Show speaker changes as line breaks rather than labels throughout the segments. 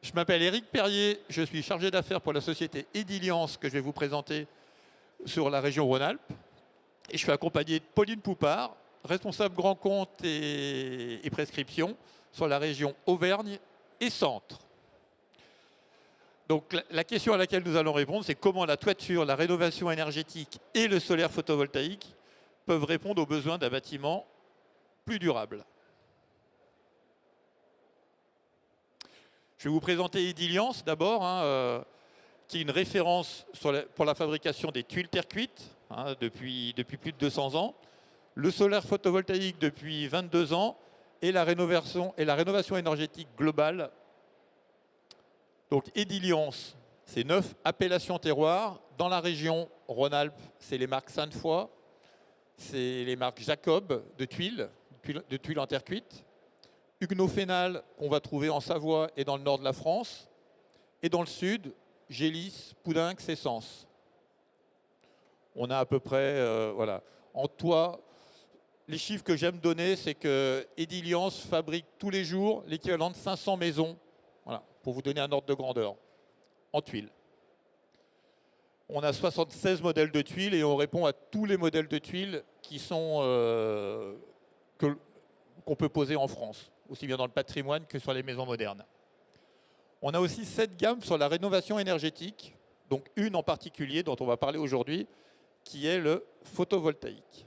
Je m'appelle Éric Perrier, je suis chargé d'affaires pour la société Ediliance que je vais vous présenter sur la région Rhône-Alpes. Et je suis accompagné de Pauline Poupard, responsable grand compte et prescription sur la région Auvergne et Centre. Donc la question à laquelle nous allons répondre, c'est comment la toiture, la rénovation énergétique et le solaire photovoltaïque peuvent répondre aux besoins d'un bâtiment plus durable. Je vais vous présenter Ediliance d'abord, qui est une référence pour la fabrication des tuiles terre cuite depuis plus de 200 ans, le solaire photovoltaïque depuis 22 ans et la rénovation énergétique globale. Donc Ediliance, c'est 9 appellations terroirs. Dans la région Rhône-Alpes, c'est les marques Sainte-Foy, c'est les marques Jacob de tuiles en terre cuite. Huguenot-Fénal, qu'on va trouver en Savoie et dans le nord de la France. Et dans le sud, Gélis, Poudinx et Sens. On a à peu près, voilà. En toit, les chiffres que j'aime donner, c'est que Ediliance fabrique tous les jours l'équivalent de 500 maisons, voilà, pour vous donner un ordre de grandeur, en tuiles. On a 76 modèles de tuiles et on répond à tous les modèles de tuiles qui sont qu'on peut poser en France, aussi bien dans le patrimoine que sur les maisons modernes. On a aussi 7 gammes sur la rénovation énergétique, donc une en particulier dont on va parler aujourd'hui, qui est le photovoltaïque.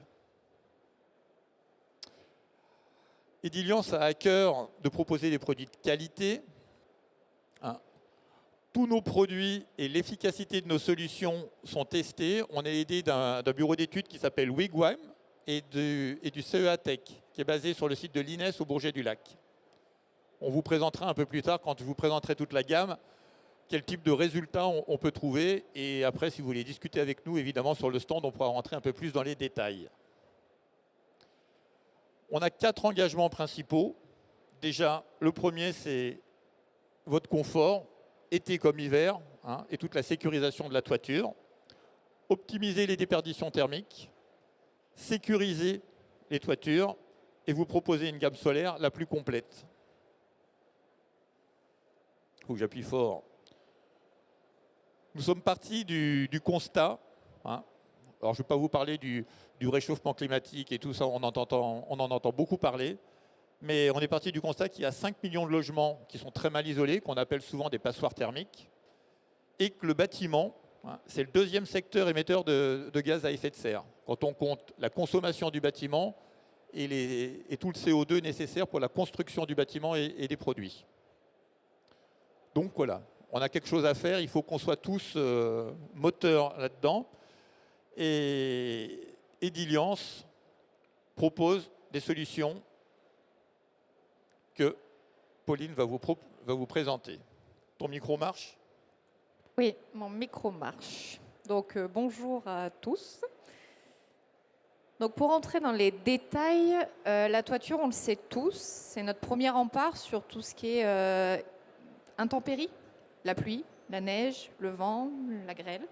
Ediliance a à cœur de proposer des produits de qualité. Tous nos produits et l'efficacité de nos solutions sont testés. On est aidé d'un bureau d'études qui s'appelle Wigwam et du CEA Tech, qui est basé sur le site de l'INES au Bourget-du-Lac. On vous présentera un peu plus tard, quand je vous présenterai toute la gamme, quel type de résultats on peut trouver. Et après, si vous voulez discuter avec nous, évidemment, sur le stand, on pourra rentrer un peu plus dans les détails. On a 4 engagements principaux. Déjà, le premier, c'est votre confort, été comme hiver, et toute la sécurisation de la toiture. Optimiser les déperditions thermiques, sécuriser les toitures et vous proposer une gamme solaire la plus complète. Il faut que j'appuie fort. Nous sommes partis du constat. Alors, je ne vais pas vous parler du réchauffement climatique et tout ça, on en entend beaucoup parler. Mais on est parti du constat qu'il y a 5 millions de logements qui sont très mal isolés, qu'on appelle souvent des passoires thermiques, et que le bâtiment, c'est le deuxième secteur émetteur de gaz à effet de serre. Quand on compte la consommation du bâtiment et tout le CO2 nécessaire pour la construction du bâtiment et des produits. Donc voilà, on a quelque chose à faire, il faut qu'on soit tous moteurs là-dedans. Et Ediliance propose des solutions que Pauline va vous présenter. Ton micro marche ?
Oui, mon micro marche. Donc bonjour à tous. Donc pour entrer dans les détails, la toiture, on le sait tous, c'est notre premier rempart sur tout ce qui est intempéries, la pluie, la neige, le vent, la grêle.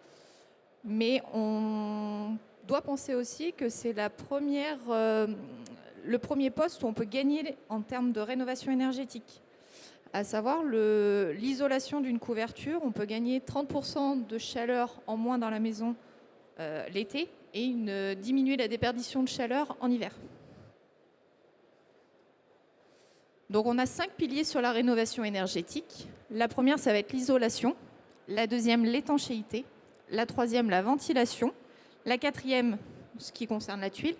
Mais on doit penser aussi que c'est le premier poste où on peut gagner en termes de rénovation énergétique. À savoir l'isolation d'une couverture, on peut gagner 30% de chaleur en moins dans la maison l'été et diminuer la déperdition de chaleur en hiver. Donc on a 5 piliers sur la rénovation énergétique. La première, ça va être l'isolation. La deuxième, l'étanchéité. La troisième, la ventilation. La quatrième, ce qui concerne la tuile.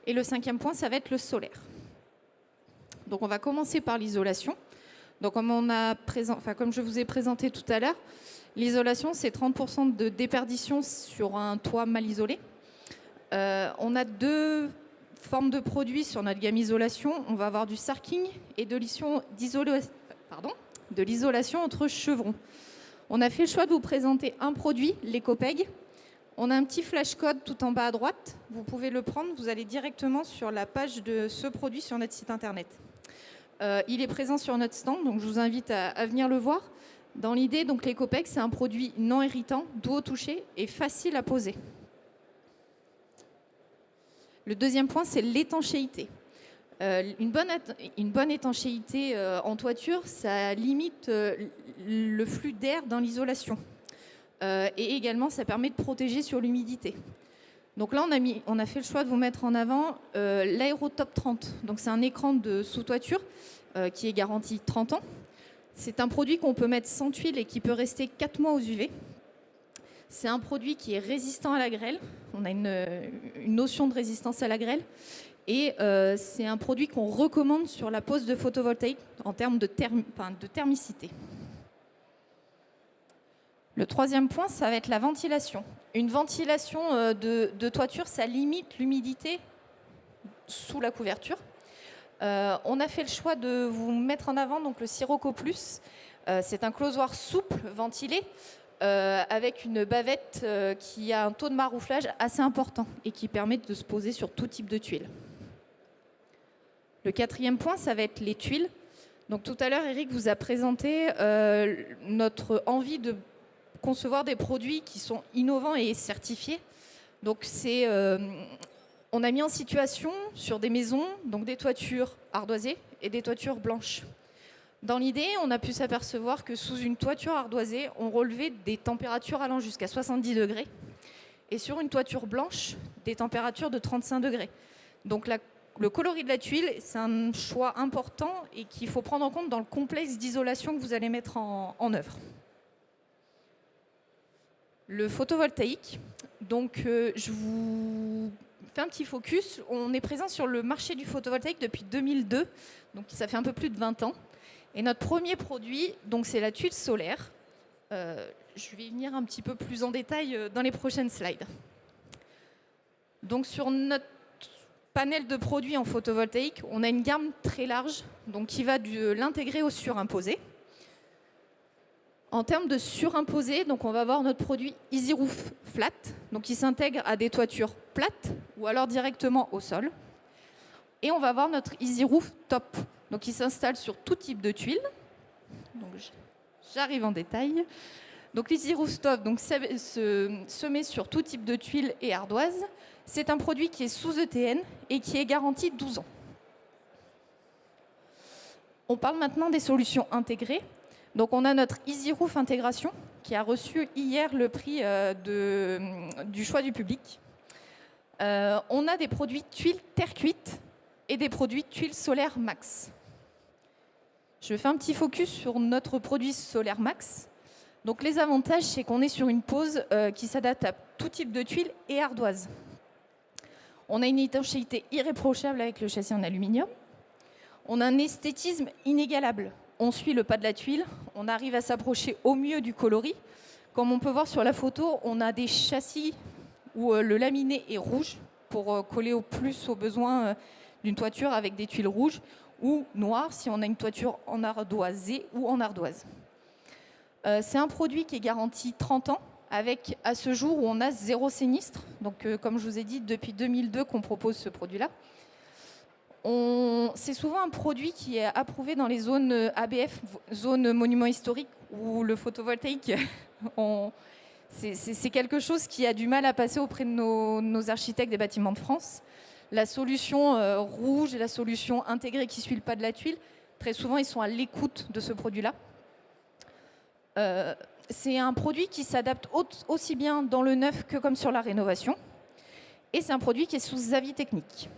Et le 5e point, ça va être le solaire. Donc on va commencer par l'isolation. Donc comme je vous ai présenté tout à l'heure, l'isolation, c'est 30% de déperdition sur un toit mal isolé. On a 2 formes de produits sur notre gamme isolation. On va avoir du sarking et de l'isolation entre chevrons. On a fait le choix de vous présenter un produit, l'EcoPeg. On a un petit flash code tout en bas à droite. Vous pouvez le prendre, vous allez directement sur la page de ce produit sur notre site internet. Il est présent sur notre stand, donc je vous invite à venir le voir. Dans l'idée, donc l'EcoPeg, c'est un produit non irritant, doux au toucher et facile à poser. Le deuxième point, c'est l'étanchéité. Une bonne étanchéité en toiture, ça limite le flux d'air dans l'isolation. Et également, ça permet de protéger sur l'humidité. Donc là, on a fait le choix de vous mettre en avant l'Aérotop 30. Donc c'est un écran de sous-toiture qui est garanti 30 ans. C'est un produit qu'on peut mettre sans tuile et qui peut rester 4 mois aux UV. C'est un produit qui est résistant à la grêle. On a une notion de résistance à la grêle. Et c'est un produit qu'on recommande sur la pose de photovoltaïque en termes de thermicité. Le troisième point, ça va être la ventilation. Une ventilation de toiture, ça limite l'humidité sous la couverture. On a fait le choix de vous mettre en avant donc, le Sirocco Plus. C'est un closoir souple, ventilé, avec une bavette qui a un taux de marouflage assez important et qui permet de se poser sur tout type de tuiles. Le quatrième point, ça va être les tuiles. Donc, tout à l'heure, Eric vous a présenté notre envie de concevoir des produits qui sont innovants et certifiés. Donc, on a mis en situation sur des maisons, donc des toitures ardoisées et des toitures blanches. Dans l'idée, on a pu s'apercevoir que sous une toiture ardoisée, on relevait des températures allant jusqu'à 70 degrés. Et sur une toiture blanche, des températures de 35 degrés. Donc le coloris de la tuile, c'est un choix important et qu'il faut prendre en compte dans le complexe d'isolation que vous allez mettre en œuvre. Le photovoltaïque, donc je vous fais un petit focus. On est présent sur le marché du photovoltaïque depuis 2002, donc ça fait un peu plus de 20 ans. Et notre premier produit, donc c'est la tuile solaire. Je vais y venir un petit peu plus en détail dans les prochaines slides. Donc sur notre panel de produits en photovoltaïque, on a une gamme très large, donc qui va de l'intégré au surimposé. En termes de surimposé, donc on va avoir notre produit Easy Roof Flat, donc qui s'intègre à des toitures plates ou alors directement au sol. Et on va avoir notre Easy Roof Top, donc qui s'installe sur tout type de tuiles. Donc j'arrive en détail. Donc l'Easy Roof Top se met sur tout type de tuiles et ardoises. C'est un produit qui est sous ETN et qui est garanti 12 ans. On parle maintenant des solutions intégrées. Donc on a notre Easy Roof Intégration qui a reçu hier le prix du choix du public. On a des produits tuiles terre cuite et des produits tuiles solaires max. Je fais un petit focus sur notre produit solaire max. Donc les avantages, c'est qu'on est sur une pose qui s'adapte à tout type de tuiles et ardoises. On a une étanchéité irréprochable avec le châssis en aluminium. On a un esthétisme inégalable. On suit le pas de la tuile, on arrive à s'approcher au mieux du coloris. Comme on peut voir sur la photo, on a des châssis où le laminé est rouge pour coller au plus aux besoins d'une toiture avec des tuiles rouges ou noires si on a une toiture en ardoisée ou en ardoise. C'est un produit qui est garanti 30 ans avec à ce jour où on a 0 sinistre. Donc comme je vous ai dit, depuis 2002 qu'on propose ce produit-là. C'est souvent un produit qui est approuvé dans les zones ABF, zones monuments historiques, où le photovoltaïque, c'est quelque chose qui a du mal à passer auprès de nos architectes des bâtiments de France. La solution rouge et la solution intégrée qui suit le pas de la tuile, très souvent, ils sont à l'écoute de ce produit-là. C'est un produit qui s'adapte aussi bien dans le neuf que comme sur la rénovation. Et c'est un produit qui est sous avis technique.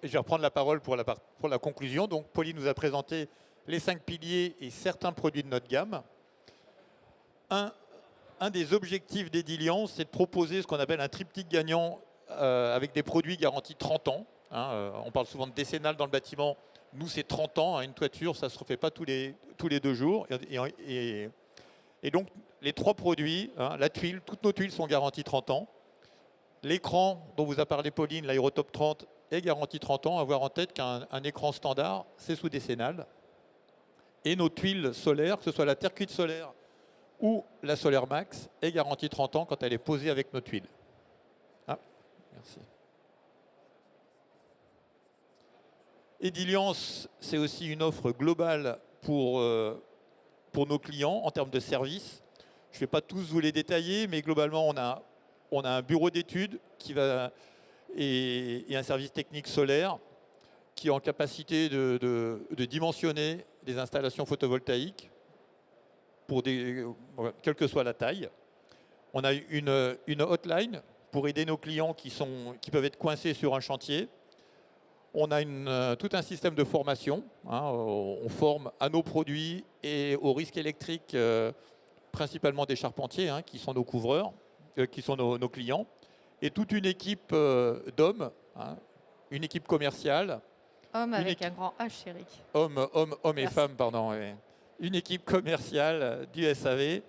Et je vais reprendre la parole pour la conclusion. Donc, Pauline nous a présenté les 5 piliers et certains produits de notre gamme. Un des objectifs d'Ediliance, c'est de proposer ce qu'on appelle un triptyque gagnant avec des produits garantis 30 ans. On parle souvent de décennal dans le bâtiment. Nous, c'est 30 ans. Une toiture, ça ne se refait pas tous les 2 jours. Et donc, les 3 produits, la tuile, toutes nos tuiles sont garanties 30 ans. L'écran dont vous a parlé Pauline, l'Aérotop 30, est garanti 30 ans. Avoir en tête qu'un écran standard, c'est sous décennal. Et nos tuiles solaires, que ce soit la terre cuite solaire ou la solaire max, est garantie 30 ans quand elle est posée avec nos tuiles. Merci. Ediliance, c'est aussi une offre globale pour nos clients en termes de services. Je ne vais pas tous vous les détailler, mais globalement, on a un bureau d'études qui va et un service technique solaire qui est en capacité de dimensionner des installations photovoltaïques pour quelle que soit la taille. On a une hotline pour aider nos clients qui peuvent être coincés sur un chantier. On a tout un système de formation. On forme à nos produits et aux risques électriques, principalement des charpentiers, qui sont nos couvreurs, qui sont nos clients. Et toute une équipe d'hommes, une équipe commerciale.
Homme avec un grand H, Eric.
Hommes et femmes, pardon. Oui. Une équipe commerciale du SAV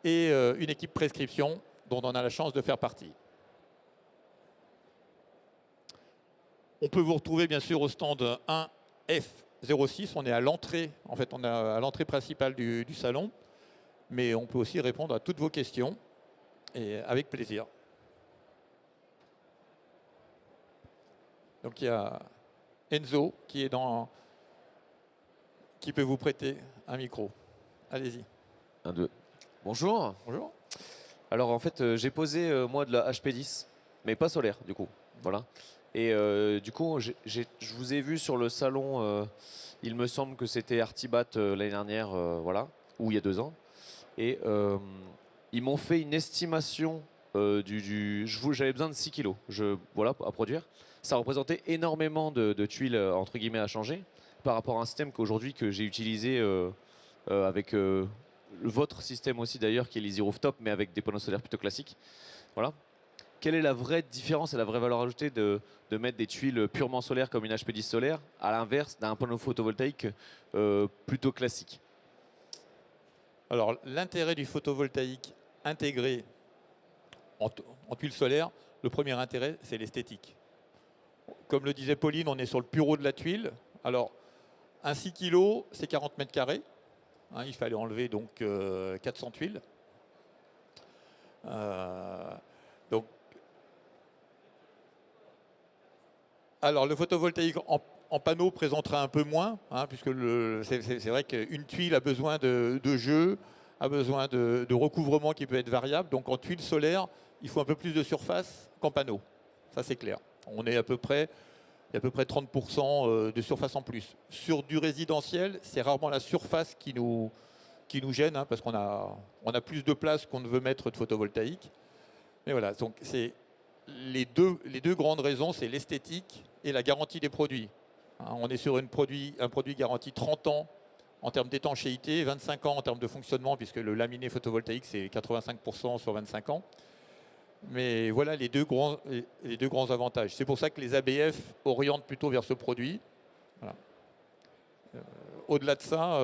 et une équipe prescription dont on a la chance de faire partie. On peut vous retrouver bien sûr au stand 1F06. On est à l'entrée, en fait, on est à l'entrée principale du salon, mais on peut aussi répondre à toutes vos questions et avec plaisir. Donc il y a Enzo qui peut vous prêter un micro. Allez-y.
1, 2. Bonjour.
Bonjour.
Alors en fait, j'ai posé moi de la HP10, mais pas solaire du coup. Voilà. Et du coup, je vous ai vu sur le salon, il me semble que c'était Artibat l'année dernière, voilà, ou il y a 2 ans. Et ils m'ont fait une estimation j'avais besoin de 6 kilos voilà, à produire. Ça représentait énormément de tuiles entre guillemets à changer par rapport à un système que j'ai utilisé avec votre système aussi d'ailleurs qui est l'Easy Rooftop mais avec des panneaux solaires plutôt classiques. Voilà. Quelle est la vraie différence et la vraie valeur ajoutée de mettre des tuiles purement solaires comme une HP10 solaire à l'inverse d'un panneau photovoltaïque plutôt classique?
Alors l'intérêt du photovoltaïque intégré en tuile solaire, le premier intérêt c'est l'esthétique. Comme le disait Pauline, on est sur le bureau de la tuile. Alors, un 6 kg, c'est 40 mètres carrés. Il fallait enlever donc 400 tuiles. Alors, le photovoltaïque en panneau présentera un peu moins, puisque c'est vrai qu'une tuile a besoin de jeu, a besoin de recouvrement qui peut être variable. Donc, en tuile solaire, il faut un peu plus de surface qu'en panneau. Ça, c'est clair. On est il y a à peu près 30% de surface en plus. Sur du résidentiel, c'est rarement la surface qui nous gêne, parce qu'on a plus de place qu'on ne veut mettre de photovoltaïque. Mais voilà, donc c'est les deux grandes raisons, c'est l'esthétique et la garantie des produits. On est sur un produit garanti 30 ans en termes d'étanchéité, 25 ans en termes de fonctionnement, puisque le laminé photovoltaïque, c'est 85% sur 25 ans. Mais voilà les deux grands avantages. C'est pour ça que les ABF orientent plutôt vers ce produit. Voilà. Au-delà de ça,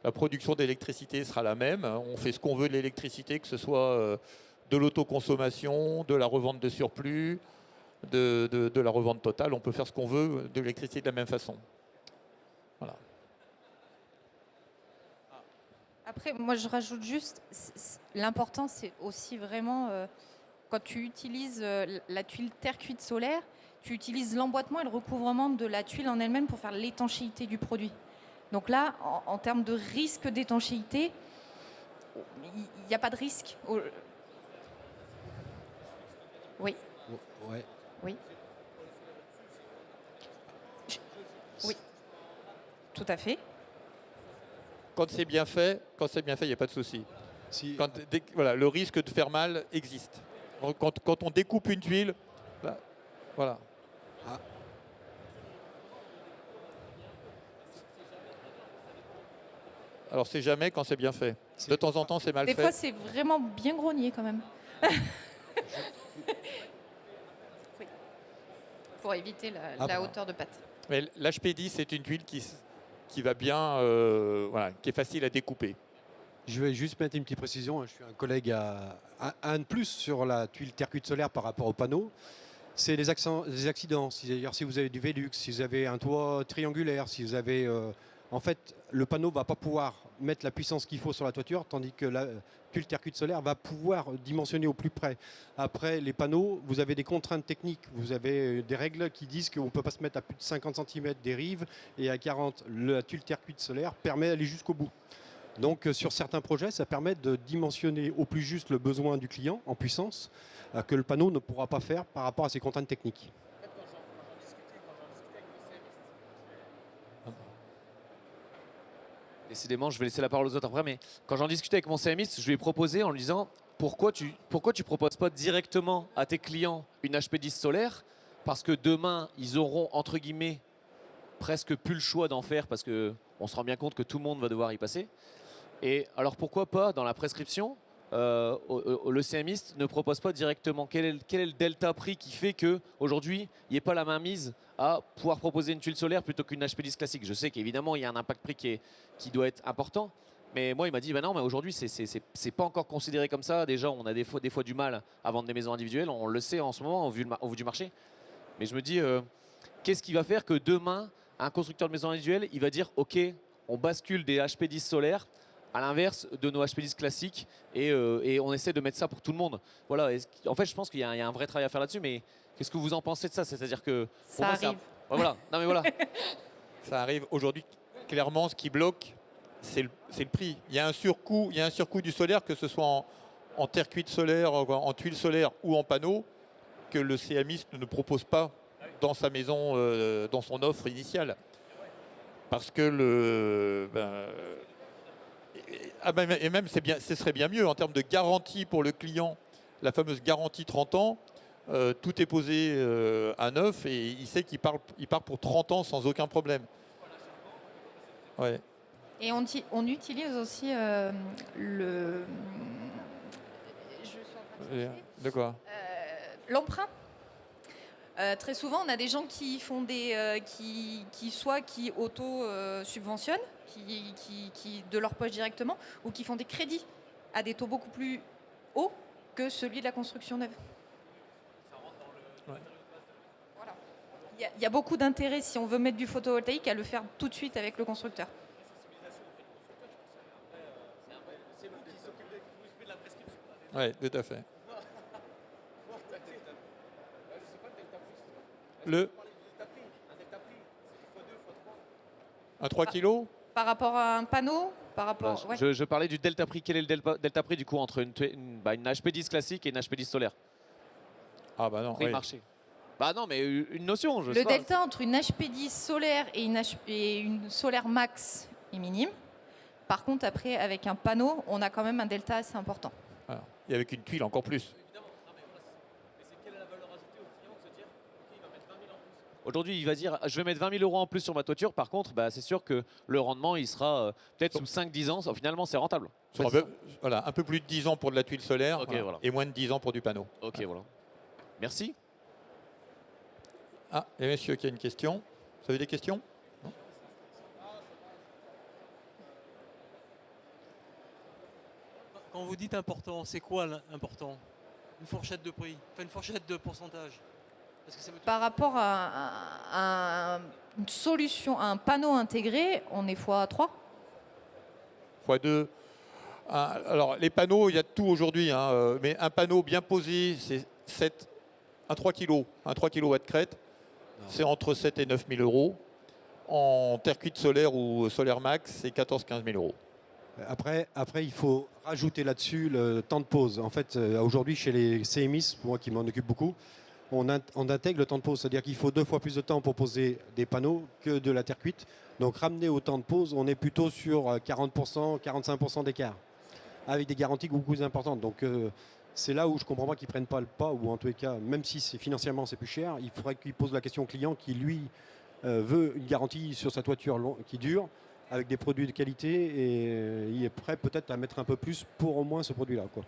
la production d'électricité sera la même. On fait ce qu'on veut de l'électricité, que ce soit de l'autoconsommation, de la revente de surplus, de la revente totale. On peut faire ce qu'on veut de l'électricité de la même façon. Voilà.
Après, moi je rajoute juste, l'important c'est aussi vraiment... quand tu utilises la tuile terre cuite solaire, tu utilises l'emboîtement et le recouvrement de la tuile en elle-même pour faire l'étanchéité du produit. Donc là, en termes de risque d'étanchéité, il n'y a pas de risque. Oui.
Ouais.
Oui. Oui. Tout à fait.
Quand c'est bien fait, il n'y a pas de souci.
Si,
Voilà, le risque de faire mal existe. Quand on découpe une tuile, là, voilà.
Ah.
Alors c'est jamais quand c'est bien fait. De temps en temps, c'est mal fait.
Des fois, c'est vraiment bien grogné quand même. Oui. Pour éviter la hauteur de pâte.
Mais l'HP10, c'est une tuile qui va bien, voilà, qui est facile à découper.
je vais juste mettre une petite précision. Je suis un collègue à un de plus sur la tuile terre cuite solaire par rapport au panneau. C'est les accidents. C'est-à-dire si vous avez du Velux, si vous avez un toit triangulaire, si vous avez... en fait, le panneau ne va pas pouvoir mettre la puissance qu'il faut sur la toiture, tandis que la tuile terre cuite solaire va pouvoir dimensionner au plus près. Après, les panneaux, vous avez des contraintes techniques. Vous avez des règles qui disent qu'on ne peut pas se mettre à plus de 50 cm des rives et à 40. La tuile terre cuite solaire permet d'aller jusqu'au bout. Donc sur certains projets, ça permet de dimensionner au plus juste le besoin du client en puissance que le panneau ne pourra pas faire par rapport à ses contraintes techniques.
Décidément, je vais laisser la parole aux autres après, mais quand j'en discutais avec mon CMiste, je lui ai proposé en lui disant pourquoi tu proposes pas directement à tes clients une HP10 solaire, parce que demain, ils auront, entre guillemets, presque plus le choix d'en faire, parce qu'on se rend bien compte que tout le monde va devoir y passer. Et alors pourquoi pas, dans la prescription, le CMiste ne propose pas directement quel est le delta prix qui fait qu'aujourd'hui, il n'y ait pas la main mise à pouvoir proposer une tuile solaire plutôt qu'une HP10 classique. Je sais qu'évidemment, il y a un impact prix qui doit être important. Mais moi, il m'a dit, bah non, mais aujourd'hui, c'est pas encore considéré comme ça. Déjà, on a des fois du mal à vendre des maisons individuelles. On le sait en ce moment, au vu du marché. Mais je me dis, qu'est-ce qui va faire que demain, un constructeur de maisons individuelles, il va dire, OK, on bascule des HP10 solaires à l'inverse de nos HP10 classiques et on essaie de mettre ça pour tout le monde. Voilà. En fait, je pense qu'il y a un vrai travail à faire là-dessus. Mais qu'est-ce que vous en pensez de ça? C'est-à-dire que
Ça arrive.
Ouais, voilà. Non, mais voilà.
Ça arrive aujourd'hui. Clairement, ce qui bloque, c'est le prix. Il y a un surcoût du solaire, que ce soit en terre cuite solaire, en tuiles solaires ou en panneaux, que le CMiste ne propose pas dans sa maison, dans son offre initiale. Parce que et même ce serait bien mieux en termes de garantie pour le client, la fameuse garantie 30 ans. Tout est posé à neuf et il sait qu'il part pour 30 ans sans aucun problème. Ouais.
Et on utilise aussi le. Je suis en train de chercher.
De quoi?
L'emprunt. Très souvent, on a des gens qui font qui auto-subventionnent, qui de leur poche directement, ou qui font des crédits à des taux beaucoup plus hauts que celui de la construction neuve.
Ouais.
Voilà. Il y a beaucoup d'intérêt, si on veut mettre du photovoltaïque, à le faire tout de suite avec le constructeur.
Oui, tout à fait. Un 3 kilos.
Par rapport à un panneau, par rapport. Ouais.
Je parlais du delta prix. Quel est le delta prix du coup entre une HP10 classique et une HP10 solaire?
Ah bah non.
Prix
Oui.
marché. Bah non, mais une notion. Je sais
Le
pas.
delta entre une HP10 solaire et une solaire max est minime. Par contre, après, avec un panneau, on a quand même un delta assez important.
Voilà. Et avec une tuile encore plus.
Aujourd'hui, il va dire je vais mettre 20 000 € en plus sur ma toiture. Par contre, bah, c'est sûr que le rendement, il sera peut-être sous 5-10 ans. Finalement, c'est rentable.
Sur un peu plus de 10 ans pour de la tuile solaire,
Ok, voilà.
et moins de 10 ans pour du panneau.
Ok, voilà. Merci.
Ah, et monsieur qui a une question. Vous avez des questions? Non.
Quand vous dites important, c'est quoi l'important? Une fourchette de prix, enfin une fourchette de pourcentage. Est-ce que ça veut
Par rapport à une solution, à un panneau intégré, on est x3.
x2. Alors, les panneaux, il y a de tout aujourd'hui, hein, mais un panneau bien posé, c'est un 3 kg. Un 3 kW crête, c'est entre 7 et 9 000 €. En terre cuite solaire ou solaire max, c'est 14-15 000 €.
Après, il faut rajouter là-dessus le temps de pause. En fait, aujourd'hui, chez les CMIS, moi qui m'en occupe beaucoup, on intègre le temps de pause. C'est-à-dire qu'il faut 2 fois plus de temps pour poser des panneaux que de la terre cuite. Donc, ramener au temps de pause, on est plutôt sur 40%, 45% d'écart, avec des garanties beaucoup plus importantes. Donc, c'est là où je ne comprends pas qu'ils ne prennent pas le pas, ou en tous les cas, même si financièrement c'est plus cher, il faudrait qu'ils posent la question au client qui, lui, veut une garantie sur sa toiture qui dure, avec des produits de qualité, et il est prêt peut-être à mettre un peu plus pour au moins ce produit-là, quoi.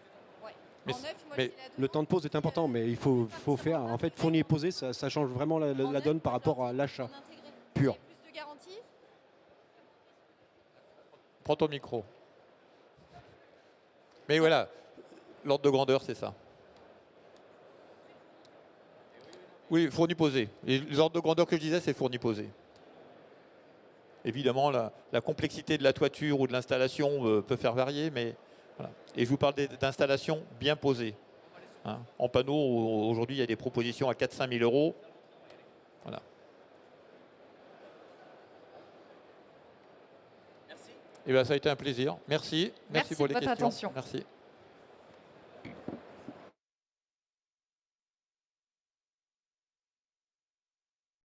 Mais
Le temps de pause est important, mais il faut faire. En fait, fournir et poser, ça change vraiment la donne par rapport à l'achat pur.
Plus de garantie.
Prends ton micro. Mais voilà, l'ordre de grandeur, c'est ça. Oui, fourni-posé. Les ordres de grandeur que je disais, c'est fourni-posé. Évidemment, la complexité de la toiture ou de l'installation peut faire varier, mais voilà. Et je vous parle d'installations bien posées. Hein. En panneau, aujourd'hui, il y a des propositions à 4-5 000 €. Voilà. Eh bien, ça a été un plaisir. Merci.
Merci
pour
de
les
votre
questions.
attention.
Merci.